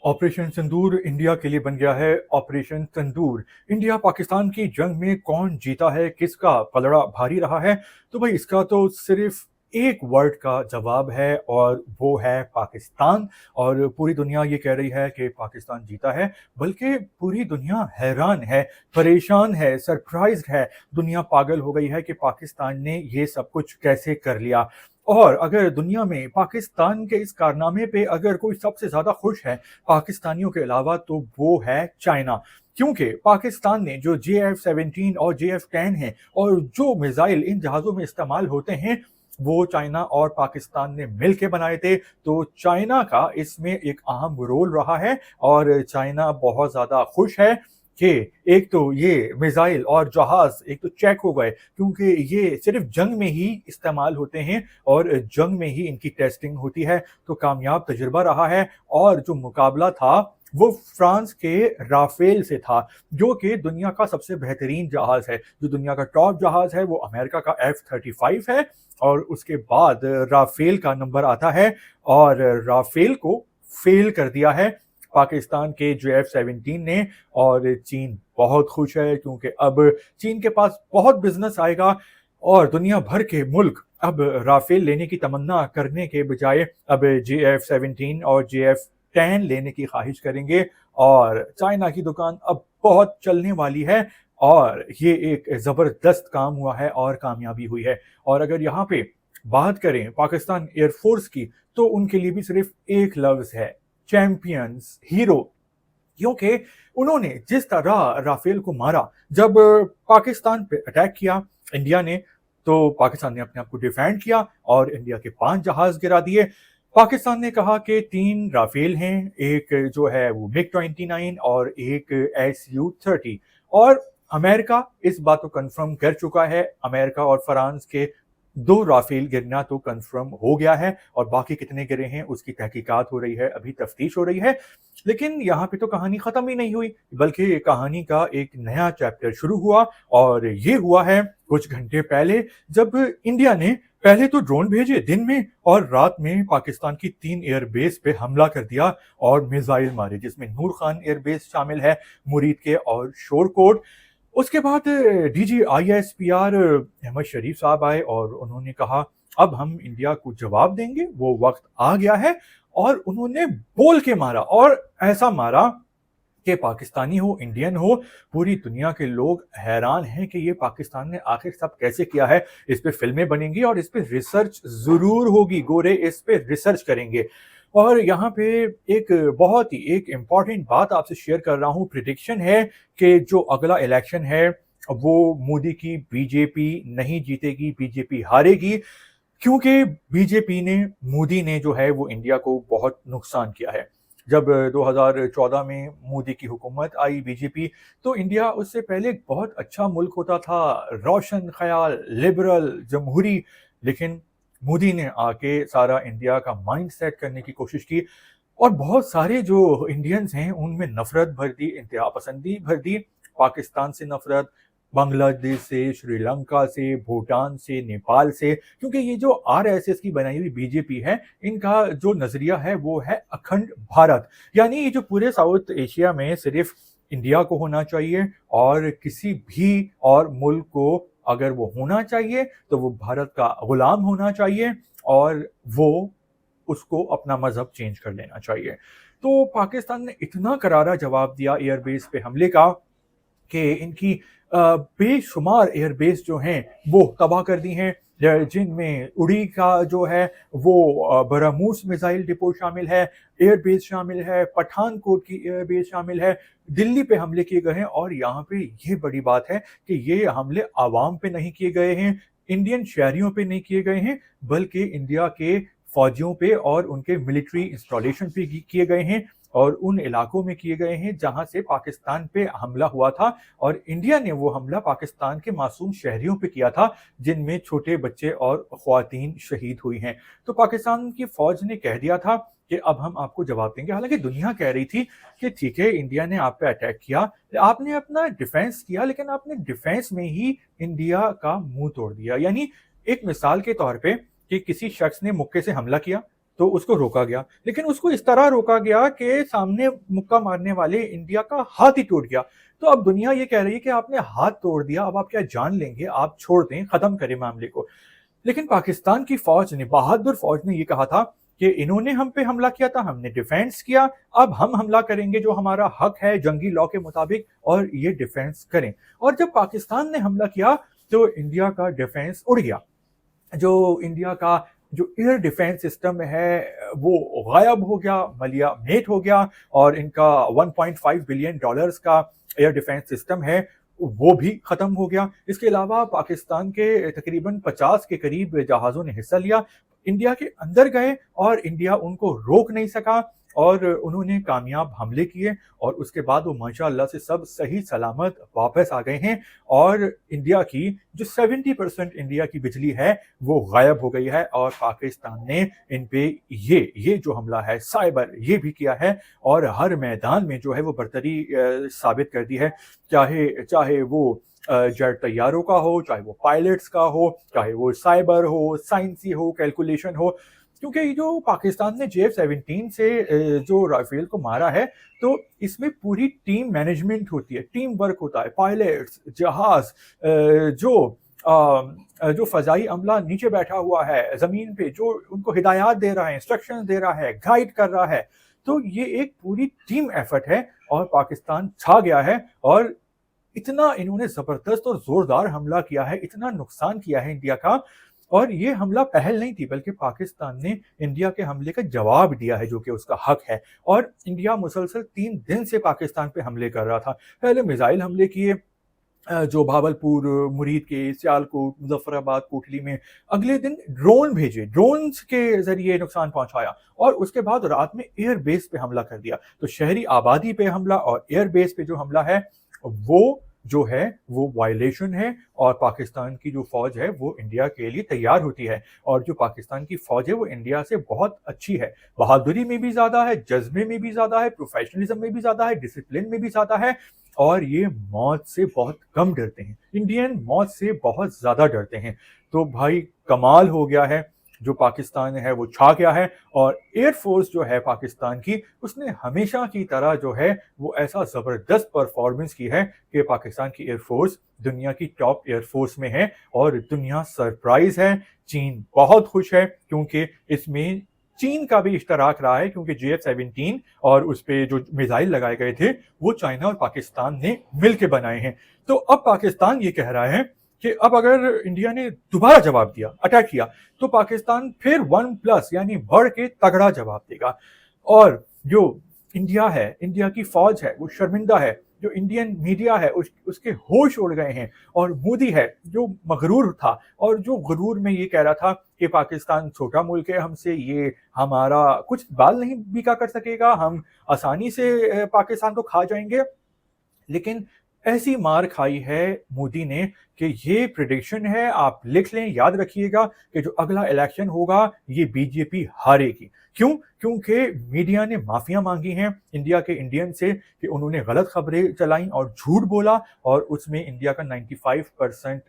Operation सिंदूर India के लिए बन गया है ऑपरेशन तंदूर। इंडिया पाकिस्तान की जंग में कौन जीता है, किसका पलड़ा भारी रहा है? तो भाई इसका तो सिर्फ एक वर्ड का जवाब है और वो है पाकिस्तान। और पूरी दुनिया ये कह रही है कि पाकिस्तान जीता है, बल्कि पूरी दुनिया हैरान है, परेशान है, सरप्राइज है। दुनिया पागल हो गई है कि पाकिस्तान ने ये सब कुछ कैसे कर लिया। और अगर दुनिया में पाकिस्तान के इस कारनामे पे अगर कोई सबसे ज्यादा खुश है पाकिस्तानियों के अलावा, तो वो है चाइना। क्योंकि पाकिस्तान ने जो JF-17 और JF-10 है और जो मिसाइल इन जहाज़ों में इस्तेमाल होते हैं, वो चाइना और पाकिस्तान ने मिलकर बनाए थे। तो चाइना का इसमें एक अहम रोल रहा है और चाइना बहुत ज़्यादा खुश है कि एक तो ये मिसाइल और जहाज एक तो चेक हो गए, क्योंकि ये सिर्फ जंग में ही इस्तेमाल होते हैं और जंग में ही इनकी टेस्टिंग होती है। तो कामयाब तजुर्बा रहा है। और जो मुकाबला था वो फ्रांस के राफेल से था, जो कि दुनिया का सबसे बेहतरीन जहाज है। जो दुनिया का टॉप जहाज है वो अमेरिका का F-35 है और उसके बाद राफेल का नंबर आता है। और राफेल को फेल कर दिया है पाकिस्तान के जो F-17 ने। और चीन बहुत खुश है, क्योंकि अब चीन के पास बहुत बिजनेस आएगा और दुनिया भर के मुल्क अब राफेल लेने की तमन्ना करने के बजाय अब JF-17 और JF-10 लेने की ख्वाहिश करेंगे। और चाइना की दुकान अब बहुत चलने वाली है और ये एक जबरदस्त काम हुआ है और कामयाबी हुई है। और अगर यहाँ पे बात करें पाकिस्तान एयरफोर्स की, तो उनके लिए भी सिर्फ एक लफ्ज है, चैंपियंस, हीरो। क्योंकि उन्होंने जिस तरह राफेल को मारा, जब पाकिस्तान पे अटैक किया इंडिया ने, तो पाकिस्तान ने अपने आप को डिफेंड किया और इंडिया के 5 जहाज गिरा दिए। पाकिस्तान ने कहा कि 3 राफेल हैं, एक जो है वो MiG-29 और एक Su-30। और अमेरिका इस बात को कंफर्म कर चुका है। अमेरिका और फ्रांस के 2 राफेल गिरना तो कंफर्म हो गया है और बाकी कितने गिरे हैं उसकी तहकीकात हो रही है, अभी तफ्तीश हो रही है। लेकिन यहाँ पे तो कहानी खत्म ही नहीं हुई, बल्कि कहानी का एक नया चैप्टर शुरू हुआ। और ये हुआ है कुछ घंटे पहले, जब इंडिया ने पहले तो ड्रोन भेजे दिन में और रात में पाकिस्तान की 3 एयरबेस पे हमला कर दिया और मिसाइल मारे, जिसमें नूर खान एयरबेस शामिल है, मुरीद के और शोरकोट। उसके बाद DG ISPR अहमद शरीफ साहब आए और उन्होंने कहा अब हम इंडिया को जवाब देंगे, वो वक्त आ गया है। और उन्होंने बोल के मारा, और ऐसा मारा कि पाकिस्तानी हो, इंडियन हो, पूरी दुनिया के लोग हैरान हैं कि ये पाकिस्तान ने आखिर सब कैसे किया है। इस पे फिल्में बनेंगी और इस पे रिसर्च जरूर होगी, गोरे इस पे रिसर्च करेंगे। और यहाँ पे एक बहुत ही एक इम्पॉर्टेंट बात आपसे शेयर कर रहा हूँ। प्रिडिक्शन है कि जो अगला इलेक्शन है वो मोदी की बीजेपी नहीं जीतेगी, बीजेपी हारेगी। क्योंकि बीजेपी ने, मोदी ने जो है वो इंडिया को बहुत नुकसान किया है। जब 2014 में मोदी की हुकूमत आई बीजेपी, तो इंडिया उससे पहले एक बहुत अच्छा मुल्क होता था, रोशन ख्याल, लिबरल, जमहूरी। लेकिन मोदी ने आके सारा इंडिया का माइंड सेट करने की कोशिश की और बहुत सारे जो इंडियंस हैं उनमें नफरत भर दी, इंतहा पसंदी भर दी। पाकिस्तान से नफरत, बांग्लादेश से, श्रीलंका से, भूटान से, नेपाल से। क्योंकि ये जो RSS की बनाई हुई बीजेपी है, इनका जो नजरिया है वो है अखंड भारत। यानी ये जो पूरे साउथ एशिया में सिर्फ इंडिया को होना चाहिए और किसी भी और मुल्क को अगर वो होना चाहिए तो वो भारत का गुलाम होना चाहिए और वो उसको अपना मजहब चेंज कर लेना चाहिए। तो पाकिस्तान ने इतना करारा जवाब दिया एयरबेस पे हमले का कि इनकी बेशुमार एयरबेस जो हैं वो तबाह कर दी हैं, जिनमें उड़ी का जो है वो बरामूस मिसाइल डिपो शामिल है, एयरबेस शामिल है, पठानकोट की एयरबेस शामिल है। दिल्ली पे हमले किए गए हैं और यहाँ पे ये बड़ी बात है कि ये हमले आवाम पे नहीं किए गए हैं, इंडियन शहरियों पे नहीं किए गए हैं, बल्कि इंडिया के फौजियों पे और उनके मिलिट्री इंस्टॉलेशन पे किए गए हैं और उन इलाकों में किए गए हैं जहां से पाकिस्तान पे हमला हुआ था। और इंडिया ने वो हमला पाकिस्तान के मासूम शहरियों पे किया था, जिनमें छोटे बच्चे और ख्वातीन शहीद हुई हैं। तो पाकिस्तान की फौज ने कह दिया था कि अब हम आपको जवाब देंगे। हालांकि दुनिया कह रही थी कि ठीक है, इंडिया ने आप पे अटैक किया, आपने अपना डिफेंस किया, लेकिन आपने डिफेंस में ही इंडिया का मुंह तोड़ दिया। यानी एक मिसाल के तौर पे कि किसी शख्स ने मुक्के से हमला किया, तो उसको रोका गया, लेकिन उसको इस तरह रोका गया कि सामने मुक्का मारने वाले इंडिया का हाथ ही टूट गया। तो अब दुनिया ये कह रही है कि आपने हाथ तोड़ दिया, अब आप क्या जान लेंगे, आप छोड़ दें, खत्म करें मामले को। लेकिन पाकिस्तान की फौज ने, बहादुर फौज ने ये कहा था कि इन्होंने हम पे हमला किया था, हमने डिफेंस किया, अब हम हमला करेंगे, जो हमारा हक है जंगी लॉ के मुताबिक, और ये डिफेंस करें। और जब पाकिस्तान ने हमला किया तो इंडिया का डिफेंस उड़ गया। जो इंडिया का जो एयर डिफेंस सिस्टम है वो गायब हो गया, मलिया मेट हो गया, और इनका 1.5 बिलियन डॉलर्स का एयर डिफेंस सिस्टम है वो भी खत्म हो गया। इसके अलावा पाकिस्तान के तकरीबन 50 के करीब जहाज़ों ने हिस्सा लिया, इंडिया के अंदर गए और इंडिया उनको रोक नहीं सका, और उन्होंने कामयाब हमले किए, और उसके बाद वो माशाअल्लाह से सब सही सलामत वापस आ गए हैं। और इंडिया की जो 70% इंडिया की बिजली है वो गायब हो गई है, और पाकिस्तान ने इन पे ये जो हमला है साइबर ये भी किया है, और हर मैदान में जो है वो बरतरी साबित कर दी है। चाहे चाहे वो जेट तैयारों का हो, चाहे वो पायलट्स का हो, चाहे वो साइबर हो, साइंसी हो, कैलकुलेशन हो। क्योंकि ये जो पाकिस्तान ने JF-17 से जो राफेल को मारा है, तो इसमें पूरी टीम मैनेजमेंट होती है, टीम वर्क होता है, पायलट्स, जहाज, जो फजाई अमला नीचे बैठा हुआ है जमीन पे, जो उनको हिदायत दे रहा है, इंस्ट्रक्शंस दे रहा है, गाइड कर रहा है, तो ये एक पूरी टीम एफर्ट है, और पाकिस्तान छा गया है। और इतना इन्होंने जबरदस्त और जोरदार हमला किया है, इतना नुकसान किया है इंडिया का। और ये हमला पहल नहीं थी, बल्कि पाकिस्तान ने इंडिया के हमले का जवाब दिया है, जो कि उसका हक है। और इंडिया मुसलसल 3 दिन से पाकिस्तान पे हमले कर रहा था। पहले मिसाइल हमले किए, जो भावलपुर, मुरीद के, सियालकोट, मुजफ्फराबाद, कोटली में। अगले दिन ड्रोन भेजे, ड्रोन्स के जरिए नुकसान पहुंचाया, और उसके बाद रात में एयर बेस पे हमला कर दिया। तो शहरी आबादी पे हमला और एयर बेस पे जो हमला है वो जो है वो वायलेशन है, और पाकिस्तान की जो फौज है वो इंडिया के लिए तैयार होती है। और जो पाकिस्तान की फौज है वो इंडिया से बहुत अच्छी है, बहादुरी में भी ज्यादा है, जज्बे में भी ज्यादा है, प्रोफेशनलिज्म में भी ज्यादा है, डिसिप्लिन में भी ज्यादा है, और ये मौत से बहुत कम डरते हैं। इंडियन मौत से बहुत ज्यादा डरते हैं। तो भाई कमाल हो गया है, जो पाकिस्तान है वो छा गया है। और एयरफोर्स जो है पाकिस्तान की, उसने हमेशा की तरह जो है वो ऐसा ज़बरदस्त परफॉर्मेंस की है कि पाकिस्तान की एयरफोर्स दुनिया की टॉप एयरफोर्स में है, और दुनिया सरप्राइज है। चीन बहुत खुश है, क्योंकि इसमें चीन का भी इश्तराक रहा है, क्योंकि JF-17 और उस पर जो मिसाइल लगाए गए थे वो चाइना और पाकिस्तान ने मिलकर बनाए हैं। तो अब पाकिस्तान ये कह रहा है कि अब अगर इंडिया ने दोबारा जवाब दिया, अटैक किया, तो पाकिस्तान फिर 1+ यानी बढ़ के तगड़ा जवाब देगा। और जो इंडिया है, इंडिया की फौज है, वो शर्मिंदा है। जो इंडियन मीडिया है उसके होश उड़ गए हैं। और मोदी है जो मगरूर था, और जो गुरूर में ये कह रहा था कि पाकिस्तान छोटा मुल्क है, हमसे ये हमारा कुछ बाल नहीं बिका कर सकेगा, हम आसानी से पाकिस्तान को खा जाएंगे। लेकिन ऐसी मार खाई है मोदी ने कि ये प्रेडिक्शन है, आप लिख लें, याद रखिएगा कि जो अगला इलेक्शन होगा ये बीजेपी हारेगी। क्यों? क्योंकि मीडिया ने माफिया मांगी हैं इंडिया के इंडियन से कि उन्होंने गलत खबरें चलाई और झूठ बोला, और उसमें इंडिया का 95%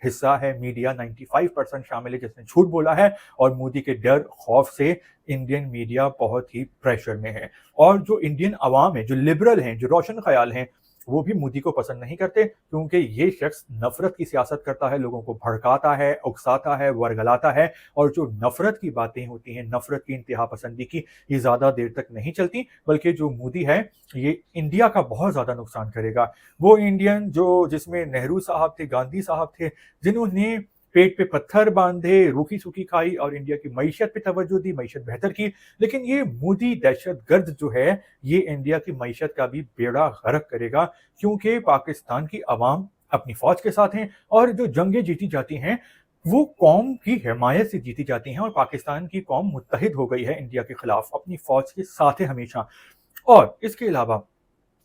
हिस्सा है, मीडिया 95% शामिल है जिसने झूठ बोला है। और मोदी के डर खौफ से इंडियन मीडिया बहुत ही प्रेशर में है। और जो इंडियन अवाम है, जो लिबरल हैं, जो रोशन ख्याल हैं, वो भी मोदी को पसंद नहीं करते, क्योंकि ये शख्स नफरत की सियासत करता है, लोगों को भड़काता है, उकसाता है, वर्गलाता है। और जो नफरत की बातें होती हैं, नफरत की, इंतहा पसंदी की, ये ज़्यादा देर तक नहीं चलती, बल्कि जो मोदी है ये इंडिया का बहुत ज़्यादा नुकसान करेगा। वो इंडियन जो जिसमें नेहरू साहब थे, गांधी साहब थे, जिन्होंने पेट पे पत्थर बांधे, रूखी सूखी खाई और इंडिया की मईशत पे तवज्जो दी, मईशत बेहतर की। लेकिन ये मोदी दहशतगर्द जो है ये इंडिया की मईशत का भी बेड़ा गर्क करेगा, क्योंकि पाकिस्तान की आवाम अपनी फौज के साथ हैं, और जो जंगें जीती जाती हैं वो कौम की हिमायत से जीती जाती हैं। और पाकिस्तान की कौम मुत्तहिद हो गई है इंडिया के खिलाफ, अपनी फौज के साथ है हमेशा। और इसके अलावा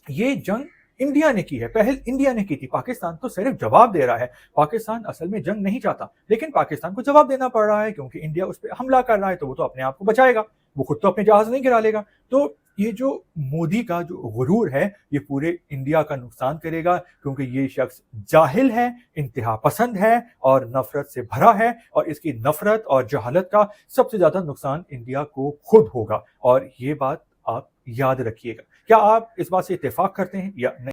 ये जंग इंडिया ने की है, पहल इंडिया ने की थी। पाकिस्तान तो सिर्फ जवाब दे रहा है। पाकिस्तान असल में जंग नहीं चाहता, लेकिन पाकिस्तान को जवाब देना पड़ रहा है, क्योंकि इंडिया उस पर हमला कर रहा है, तो वो तो अपने आप को बचाएगा, वो खुद तो अपने जहाज नहीं गिरा लेगा। तो یہ جو مودی کا جو غرور ہے یہ پورے انڈیا کا نقصان کرے گا، کیونکہ یہ شخص جاہل ہے، انتہا پسند ہے اور نفرت سے بھرا ہے، اور اس کی نفرت اور جہالت کا سب سے زیادہ نقصان انڈیا کو خود ہوگا، اور یہ بات آپ یاد رکھیے گا۔ کیا آپ اس بات سے اتفاق کرتے ہیں یا نہیں؟